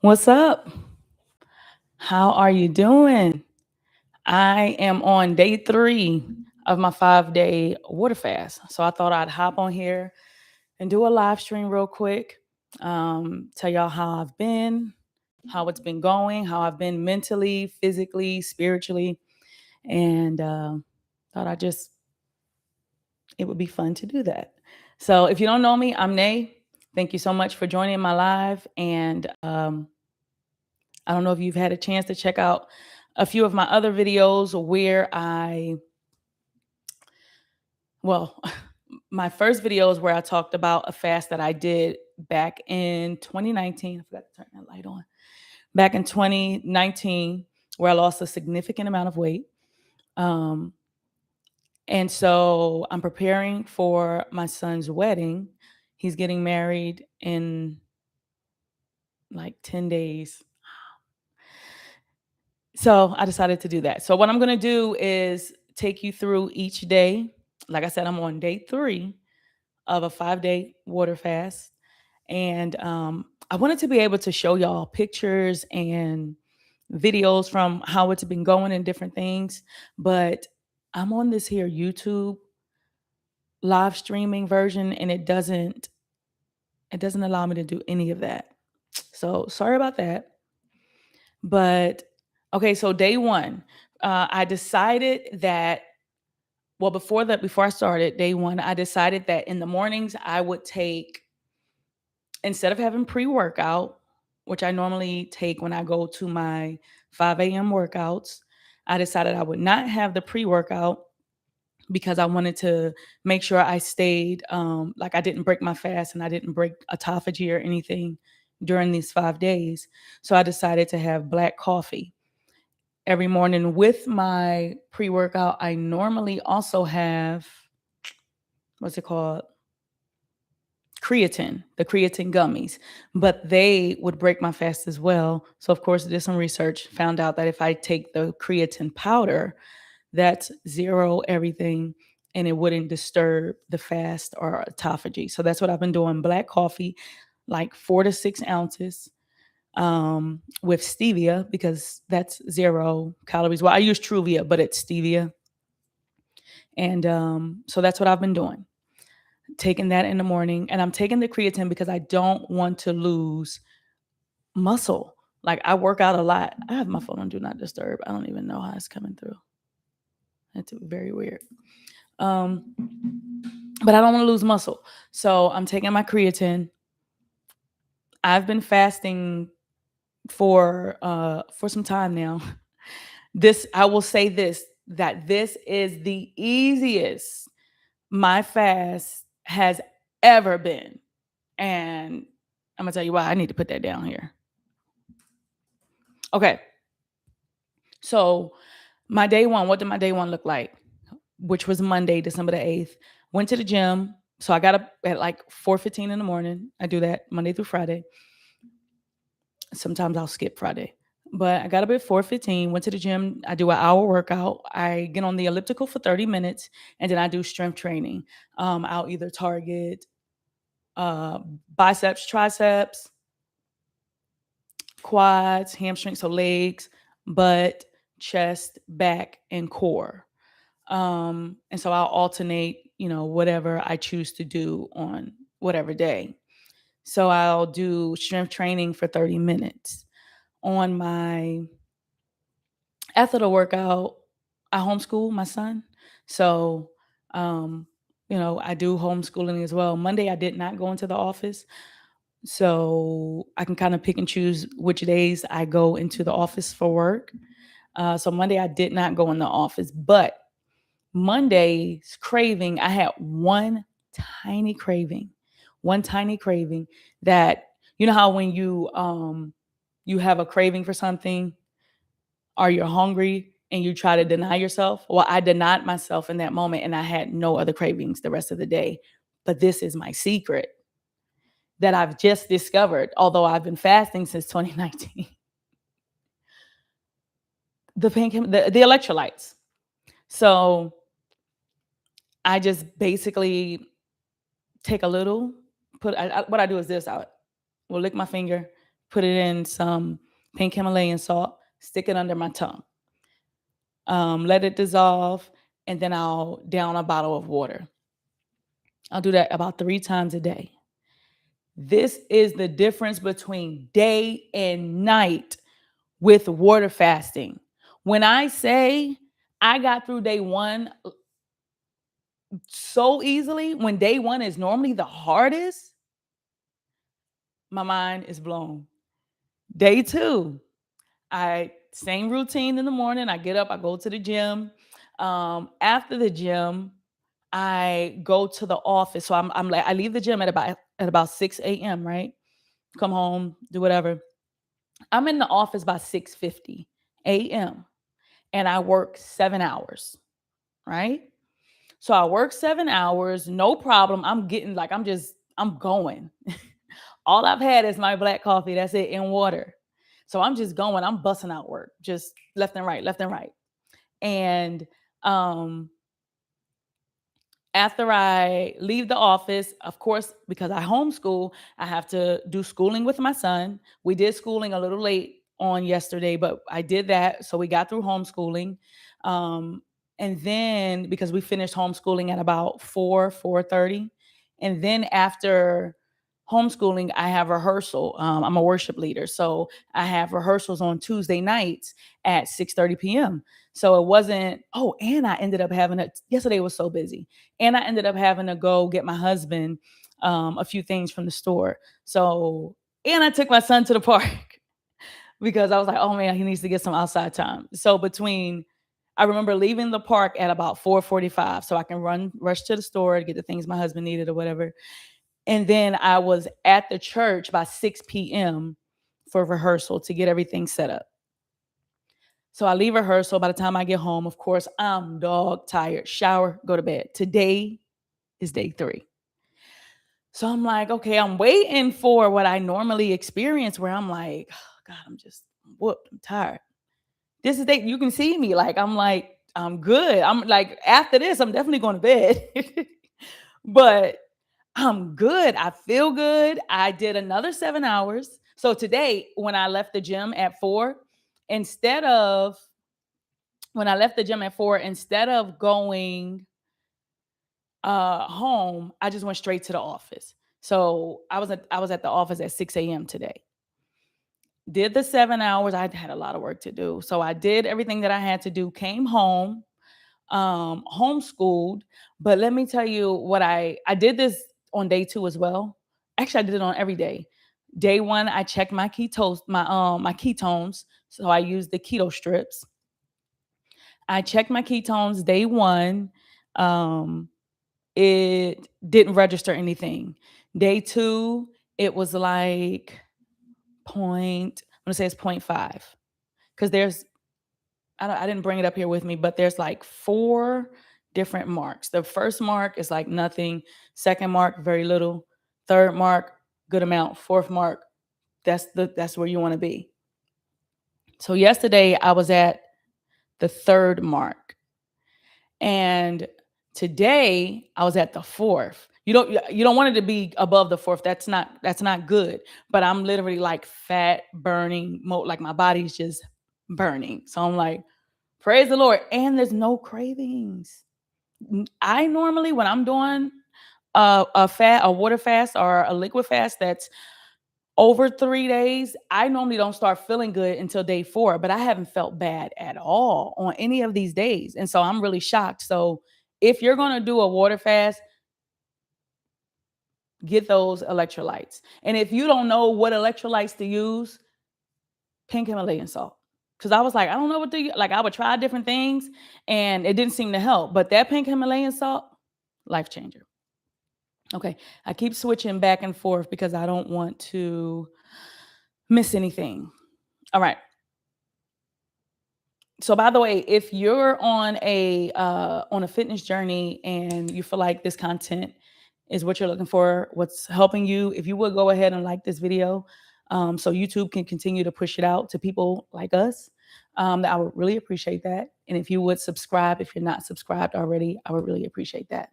What's up? How are you doing? I am on day 3 of my 5-day water fast. So I thought I'd hop on here and do a live stream real quick. Tell y'all how I've been, how it's been going, how I've been mentally, physically, spiritually. And thought it would be fun to do that. So if you don't know me, I'm Nay. Thank you so much for joining my live. And I don't know if you've had a chance to check out a few of my other videos where well, my first video is where I talked about a fast that I did back in 2019. I forgot to turn that light on. Back in 2019, where I lost a significant amount of weight. Um, and so I'm preparing for my son's wedding. He's getting married in like 10 days. So I decided to do that. So what I'm going to do is take you through each day. Like I said, I'm on day 3 of a 5-day water fast. And I wanted to be able to show y'all pictures and videos from how it's been going and different things. But I'm on this here YouTube live streaming version and it doesn't allow me to do any of that. So sorry about that. But okay, so day 1, I decided that before I started day 1, I decided that in the mornings I would take, instead of having pre-workout, which I normally take when I go to my 5 a.m. workouts, I decided I would not have the pre-workout because I wanted to make sure I stayed, like I didn't break my fast and I didn't break autophagy or anything during these 5 days. So I decided to have black coffee every morning with my pre-workout. I normally also have, what's it called? Creatine, the creatine gummies, but they would break my fast as well. So of course, I did some research, found out that if I take the creatine powder, that's zero everything and it wouldn't disturb the fast or autophagy. So that's what I've been doing. Black coffee, like 4 to 6 ounces, with stevia because that's 0 calories. Well, I use Truvia, but it's stevia. And so that's what I've been doing, taking that in the morning. And I'm taking the creatine because I don't want to lose muscle. Like I work out a lot. I have my phone on do not disturb. I don't even know how it's coming through. It's very weird. Um, but I don't want to lose muscle. So I'm taking my creatine. I've been fasting for some time now. This, I will say this, that this is the easiest my fast has ever been. And I'm gonna tell you why. I need to put that down here. Okay. So my day 1, what did my day 1 look like? Which was Monday, December the 8th. Went to the gym. So I got up at like 4:15 in the morning. I do that Monday through Friday. Sometimes I'll skip Friday. But I got up at 4:15, went to the gym. I do an hour workout. I get on the elliptical for 30 minutes, and then I do strength training. I'll either target uh, biceps, triceps, quads, hamstrings, so legs, butt, chest, back, and core. And so I'll alternate, whatever I choose to do on whatever day. So I'll do strength training for 30 minutes. On my after workout, I homeschool my son. So, um, I do homeschooling as well. Monday, I did not go into the office. So I can kind of pick and choose which days I go into the office for work. So Monday, I did not go in the office. But Monday's craving, I had one tiny craving that, you know how when you have a craving for something or you're hungry and you try to deny yourself. Well, I denied myself in that moment and I had no other cravings the rest of the day. But this is my secret that I've just discovered, although I've been fasting since 2019. The electrolytes. So I just basically take a little, what I do is this: I will lick my finger, put it in some pink Himalayan salt, stick it under my tongue, let it dissolve, and then I'll down a bottle of water. I'll do that about 3 times a day. This is the difference between day and night with water fasting. When I say I got through day one so easily, when day one is normally the hardest, my mind is blown. Day two, I same routine in the morning. I get up, I go to the gym. After the gym, I go to the office. So I'm like I leave the gym at about 6 a.m., right? Come home, do whatever. I'm in the office by 6:50 a.m. and I work 7 hours, right? So I work 7 hours, no problem. I'm going. All I've had is my black coffee. That's it, and water. So I'm just going. I'm busting out work, just left and right, left and right. And um, after I leave the office, of course, because I homeschool, I have to do schooling with my son. We did schooling a little late on yesterday, but I did that. So we got through homeschooling. Um, and then because we finished homeschooling at about 4:30. And then after homeschooling, I have rehearsal. I'm a worship leader. So I have rehearsals on Tuesday nights at 6:30 p.m. So it wasn't, oh, and I ended up yesterday was so busy. And I ended up having to go get my husband a few things from the store. So, and I took my son to the park because I was like, oh man, he needs to get some outside time. So I remember leaving the park at about 4:45 so I can rush to the store to get the things my husband needed or whatever. And then I was at the church by 6 p.m. for rehearsal to get everything set up. So I leave rehearsal. By the time I get home, of course, I'm dog tired. Shower, go to bed. Today is day 3. So I'm like, okay, I'm waiting for what I normally experience where I'm like, oh, God, I'm just whooped. I'm tired. This is day. You can see me. Like, I'm good. I'm like, after this, I'm definitely going to bed. But I'm good. I feel good. I did another 7 hours. So today, when I left the gym at 4, instead of instead of going home, I just went straight to the office. So I was at the office at 6 a.m. today. Did the 7 hours. I had a lot of work to do. So I did everything that I had to do, came home, homeschooled. But let me tell you what I did this on day 2 as well. Actually, I did it on every day. Day 1, I checked my ketones. So I used the keto strips. I checked my ketones day 1. It didn't register anything. Day 2, it was like point, I'm gonna say it's 0.5. Because I didn't bring it up here with me, but there's like 4 different marks. The first mark is like nothing. Second mark, very little. Third mark, good amount. Fourth mark, that's where you want to be. So yesterday I was at the 3rd mark. And today I was at the 4th. You don't want it to be above the 4th. That's not good. But I'm literally like fat burning, like my body's just burning. So I'm like, praise the Lord. And there's no cravings. I normally, when I'm doing a water fast or a liquid fast that's over 3 days, I normally don't start feeling good until day 4, but I haven't felt bad at all on any of these days. And so I'm really shocked. So if you're going to do a water fast, get those electrolytes. And if you don't know what electrolytes to use, pink Himalayan salt. Because I was like, I don't know what to, like, I would try different things and it didn't seem to help. But that pink Himalayan salt, life changer. Okay. I keep switching back and forth because I don't want to miss anything. All right. So by the way, if you're on a fitness journey and you feel like this content is what you're looking for, what's helping you, if you would go ahead and like this video, so YouTube can continue to push it out to people like us, I would really appreciate that. And if you would subscribe, if you're not subscribed already, I would really appreciate that.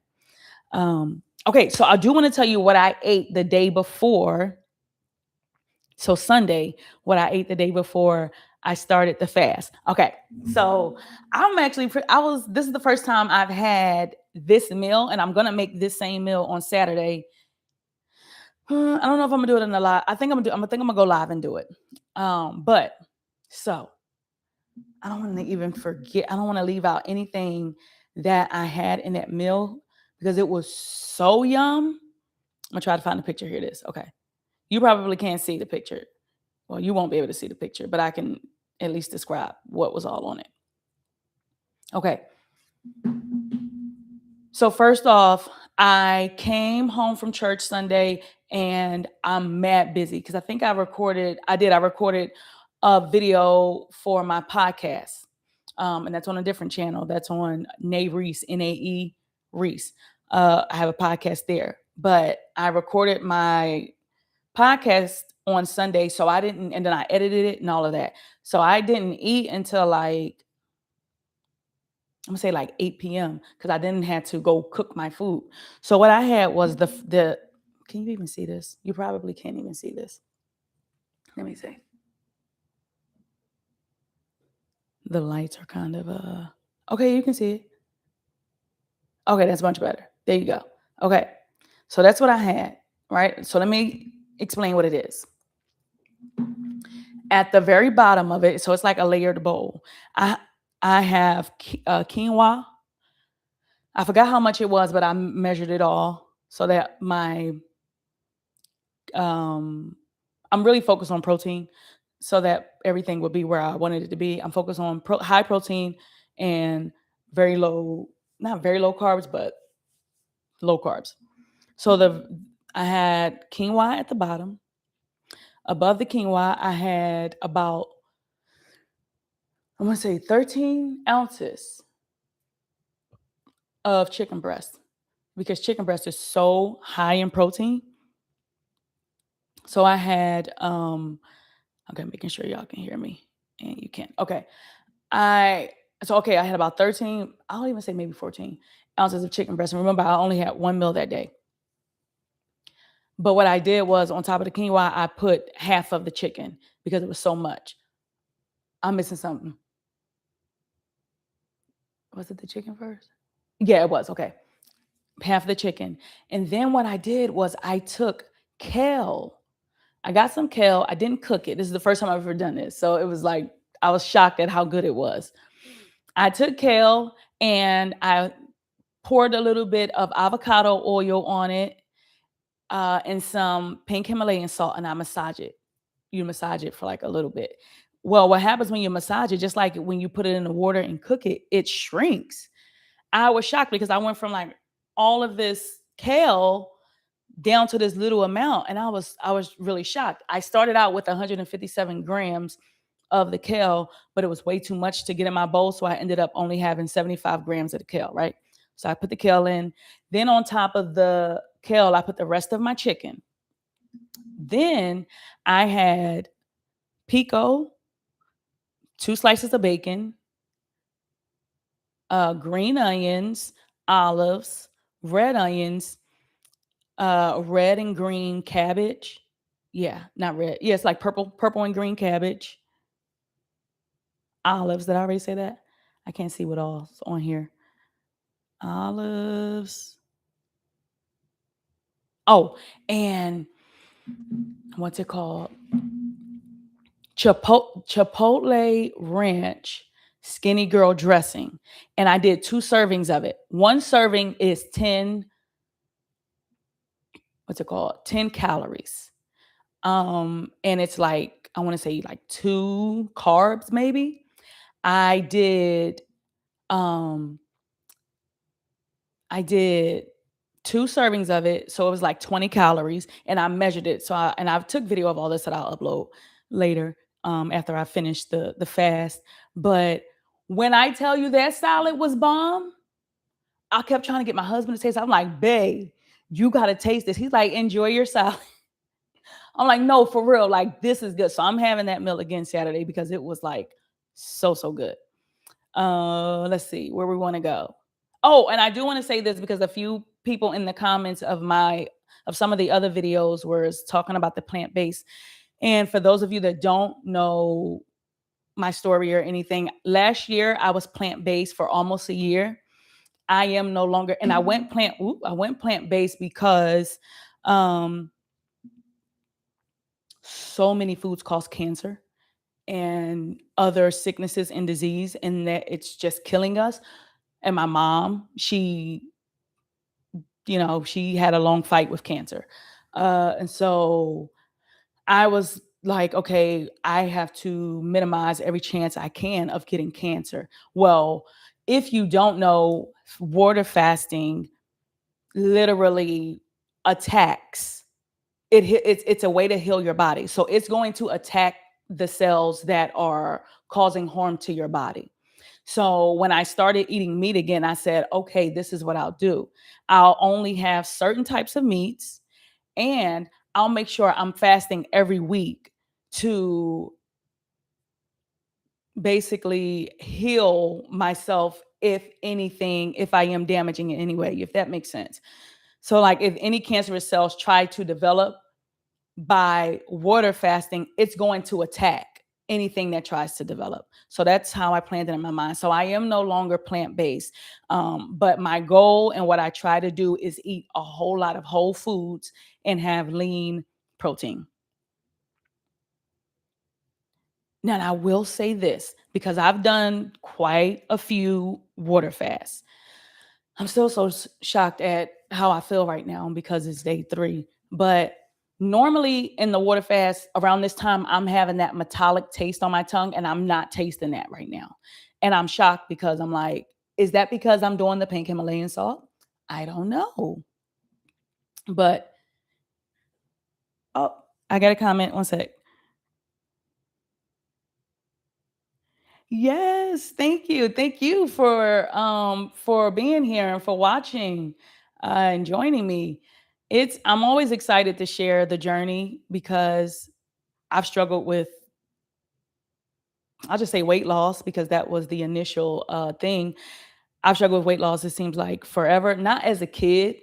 Okay, so I do want to tell you what I ate the day before So Sunday, what I ate the day before I started the fast. Okay. So I'm actually, this is the first time I've had this meal, and I'm going to make this same meal on Saturday. I don't know if I'm gonna do it in a live. I'm gonna go live and do it. But so I don't want to even forget. I don't want to leave out anything that I had in that meal because it was so yum. I'm gonna try to find a picture. Here it is. Okay. You probably can't see the picture. Well, you won't be able to see the picture, but I can at least describe what was all on it. Okay. So first off, I came home from church Sunday and I'm mad busy because I recorded a video for my podcast. And that's on a different channel. That's on Nae Reese, Nae Reese. I have a podcast there, but I recorded my podcast on Sunday. So I didn't, and then I edited it and all of that. So I didn't eat until like, I'm gonna say like 8 p.m. because I didn't have to go cook my food. So what I had was the can you even see this? You probably can't even see this. Let me see. The lights are kind of okay, you can see it. Okay, that's much better. There you go. Okay. So that's what I had, right? So let me explain what it is. At the very bottom of it, so it's like a layered bowl. I have quinoa. I forgot how much it was, but I measured it all so that I'm really focused on protein so that everything would be where I wanted it to be. I'm focused on high protein and very low, not very low carbs, but low carbs. So I had quinoa at the bottom. Above the quinoa, I had about, I'm gonna say 13 ounces of chicken breast because chicken breast is so high in protein. So I had, okay, making sure y'all can hear me and you can. Okay. I had about 13, I'll even say maybe 14 ounces of chicken breast. And remember, I only had one meal that day. But what I did was on top of the quinoa, I put half of the chicken because it was so much. I'm missing something. Was it the chicken first? Yeah, it was. Okay. Half of the chicken. And then what I did was I took kale. I got some kale. I didn't cook it. This is the first time I've ever done this. So it was like, I was shocked at how good it was. I took kale and I poured a little bit of avocado oil on it and some pink Himalayan salt, and I massage it. You massage it for like a little bit. Well, what happens when you massage it, just like when you put it in the water and cook it, it shrinks. I was shocked because I went from like all of this kale down to this little amount, and I was really shocked. I started out with 157 grams of the kale, but it was way too much to get in my bowl, so I ended up only having 75 grams of the kale, right? So I put the kale in. Then on top of the kale, I put the rest of my chicken. Then I had pico, 2 slices of bacon, green onions, olives, red onions, red and green cabbage. Yeah, not red. Yeah, it's like purple and green cabbage. Olives. Did I already say that? I can't see what all's on here. Olives. Oh, and what's it called? Chipotle ranch skinny girl dressing. And I did 2 servings of it. One serving is 10, what's it called? 10 calories. And it's like, I want to say like 2 carbs, maybe. I did 2 servings of it. So it was like 20 calories and I measured it. So I took video of all this that I'll upload later after I finish the fast. But when I tell you that salad was bomb, I kept trying to get my husband to taste it. I'm like, babe, you got to taste this. He's like, enjoy your salad. I'm like, no, for real. Like, this is good. So I'm having that meal again Saturday because it was like so good. Let's see where we want to go. Oh, and I do want to say this because a few people in the comments of some of the other videos were talking about the plant-based. And for those of you that don't know my story or anything, last year I was plant-based for almost a year. I am no longer, and I went plant-based because um so many foods cause cancer and other sicknesses and disease, and that it's just killing us. And my mom, she had a long fight with cancer. And so I was like, okay, I have to minimize every chance I can of getting cancer. Well, if you don't know, water fasting literally attacks it's a way to heal your body. So it's going to attack the cells that are causing harm to your body. So when I started eating meat again, I said, okay, this is what I'll do. I'll only have certain types of meats, and I'll make sure I'm fasting every week to basically heal myself, if I am damaging in any way, if that makes sense. So, like, if any cancerous cells try to develop by water fasting, it's going to attack anything that tries to develop. So that's how I planned it in my mind. So I am no longer plant-based. But my goal and what I try to do is eat a whole lot of whole foods and have lean protein. Now, I will say this because I've done quite a few water fasts. I'm still so shocked at how I feel right now because it's day 3. But normally in the water fast around this time, I'm having that metallic taste on my tongue, and I'm not tasting that right now. And I'm shocked because I'm like, is that because I'm doing the pink Himalayan salt? I don't know. But oh, I got a comment. One sec. Yes, thank you. Thank you for being here and for watching and joining me. I'm always excited to share the journey because I've struggled with, I'll just say, weight loss, because that was the initial thing. I've struggled with weight loss, it seems like forever, not as a kid,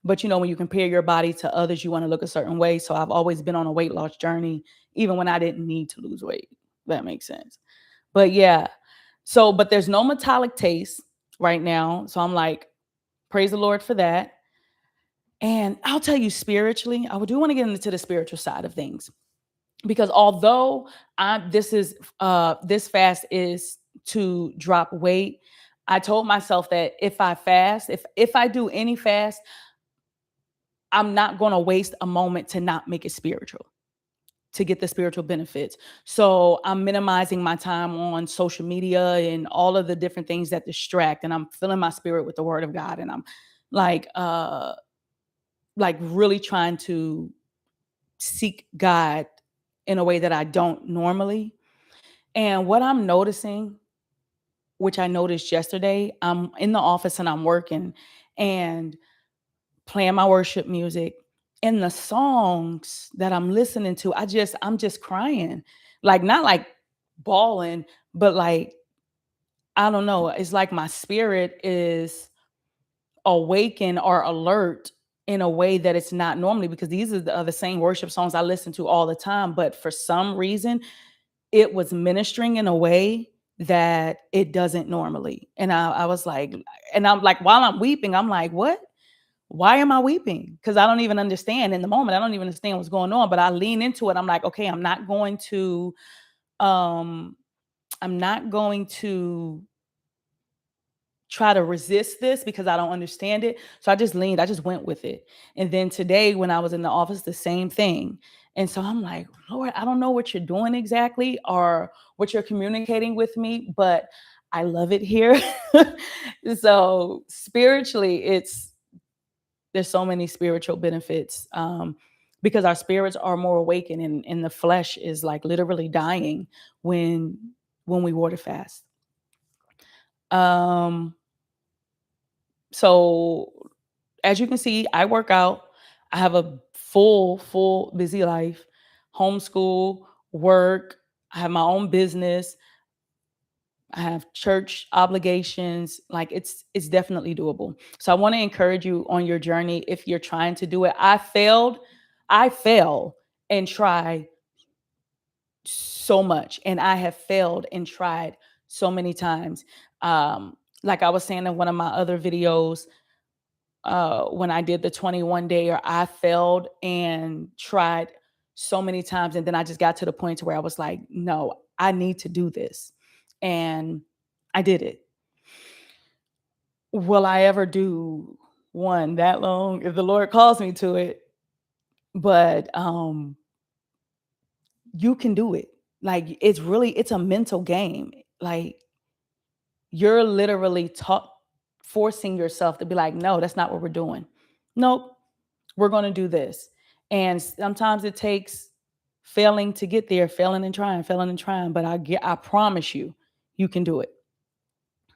but when you compare your body to others, you want to look a certain way. So I've always been on a weight loss journey, even when I didn't need to lose weight. If that makes sense. But yeah, but there's no metallic taste right now. So I'm like, praise the Lord for that. And I'll tell you, spiritually, I do want to get into the spiritual side of things, because although this fast is to drop weight, I told myself that if I fast, if I do any fast, I'm not going to waste a moment to not make it spiritual, to get the spiritual benefits. So I'm minimizing my time on social media and all of the different things that distract, and I'm filling my spirit with the word of God, and I'm like really trying to seek God in a way that I don't normally. And what I'm noticing, which I noticed yesterday, I'm in the office and I'm working and playing my worship music, and the songs that I'm listening to, I'm just crying. Like, not like bawling, but like, I don't know, it's like my spirit is awakened or alert in a way that it's not normally, because these are the same worship songs I listen to all the time, but for some reason it was ministering in a way that it doesn't normally. And I was like, and I'm like, while I'm weeping, I'm like, what? Why am I weeping? Because I don't even understand in the moment. I don't even understand what's going on. But I lean into it. I'm like, okay, um, I'm not going to try to resist this because I don't understand it. So I just went with it. And then today, when I was in the office, the same thing. And so I'm like, Lord, I don't know what you're doing exactly or what you're communicating with me, but I love it here. So spiritually, there's so many spiritual benefits, because our spirits are more awakened, and the flesh is like literally dying when we water fast. Um, so as you can see, I work out. I have a full busy life, homeschool, work. I have my own business. I have church obligations. Like, it's definitely doable. So I want to encourage you on your journey if you're trying to do it. I fail and try so much. And I have failed and tried so many times. Like I was saying in one of my other videos, when I did the 21 day, or I failed and tried so many times. And then I just got to the point to where I was like, no, I need to do this. And I did it. Will I ever do one that long if the Lord calls me to it? But you can do it. Like it's a mental game. Like you're literally forcing yourself to be like, no, that's not what we're doing. Nope, we're going to do this. And sometimes it takes failing to get there, failing and trying. But I promise you, you can do it.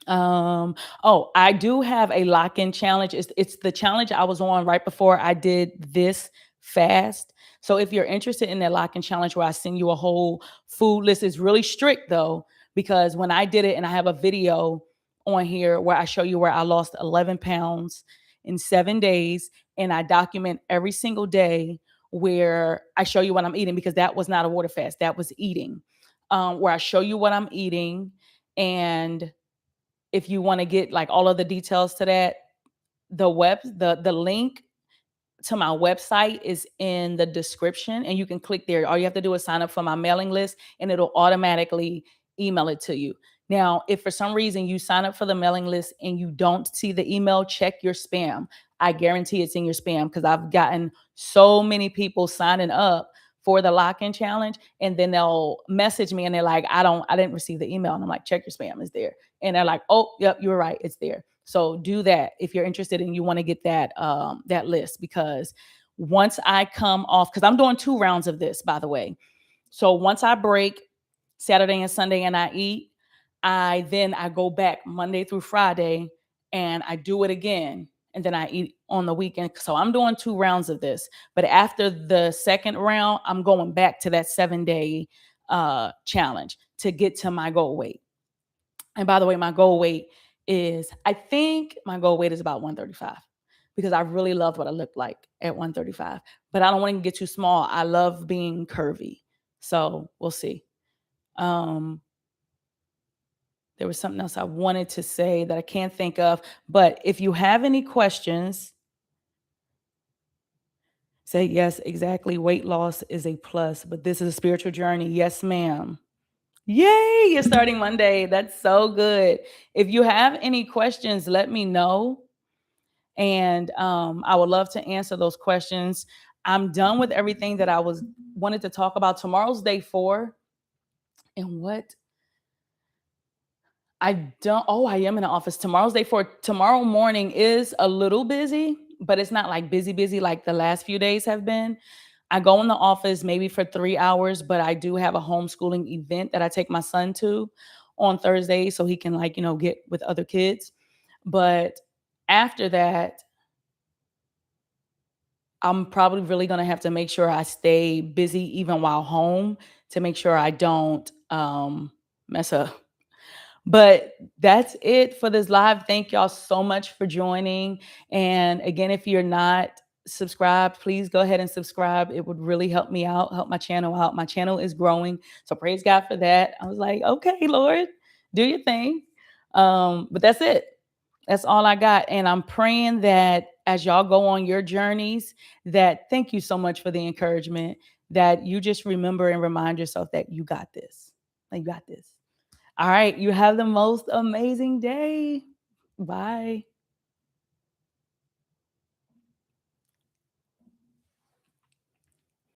Oh, I do have a lock-in challenge. It's the challenge I was on right before I did this fast. So if you're interested in that lock-in challenge where I send you a whole food list, it's really strict though, because when I did it, and I have a video on here where I show you where I lost 11 pounds in 7 days, and I document every single day where I show you what I'm eating, because that was not a water fast, that was eating. Where I show you what I'm eating, and if you want to get like all of the details to that, the link to my website is in the description, and you can click there. All you have to do is sign up for my mailing list, and it'll automatically email it to you. Now, if for some reason you sign up for the mailing list and you don't see the email, check your spam. I guarantee it's in your spam, because I've gotten so many people signing up for the lock-in challenge, and then they'll message me and they're like, I didn't receive the email. And I'm like, check your spam, it's there. And they're like, oh, yep, you're right, it's there. So do that if you're interested and you want to get that list, because once I come off, because I'm doing 2 rounds of this, by the way. So once I break Saturday and Sunday and I eat, I go back Monday through Friday and I do it again. And then I eat on the weekend. So I'm doing 2 rounds of this. But after the second round, I'm going back to that 7-day challenge to get to my goal weight. And by the way, my goal weight I think my goal weight is about 135, because I really loved what I looked like at 135. But I don't want to get too small. I love being curvy. So we'll see. There was something else I wanted to say that I can't think of. But if you have any questions, say yes, exactly. Weight loss is a plus, but this is a spiritual journey. Yes, ma'am. Yay, you're starting Monday. That's so good. If you have any questions, let me know. And I would love to answer those questions. I'm done with everything that I wanted to talk about. Tomorrow's day 4. And what? I am in the office. Tomorrow's day 4. Tomorrow morning is a little busy, but it's not like busy like the last few days have been. I go in the office maybe for 3 hours, but I do have a homeschooling event that I take my son to on Thursday so he can get with other kids. But after that, I'm probably really going to have to make sure I stay busy even while home to make sure I don't mess up. But that's it for this live. Thank y'all so much for joining. And again, if you're not subscribed, please go ahead and subscribe. It would really help me out, help my channel out. My channel is growing. So praise God for that. I was like, okay, Lord, do your thing. But that's it. That's all I got. And I'm praying that as y'all go on your journeys, that thank you so much for the encouragement, that you just remember and remind yourself that you got this. Like, you got this. All right. You have the most amazing day. Bye.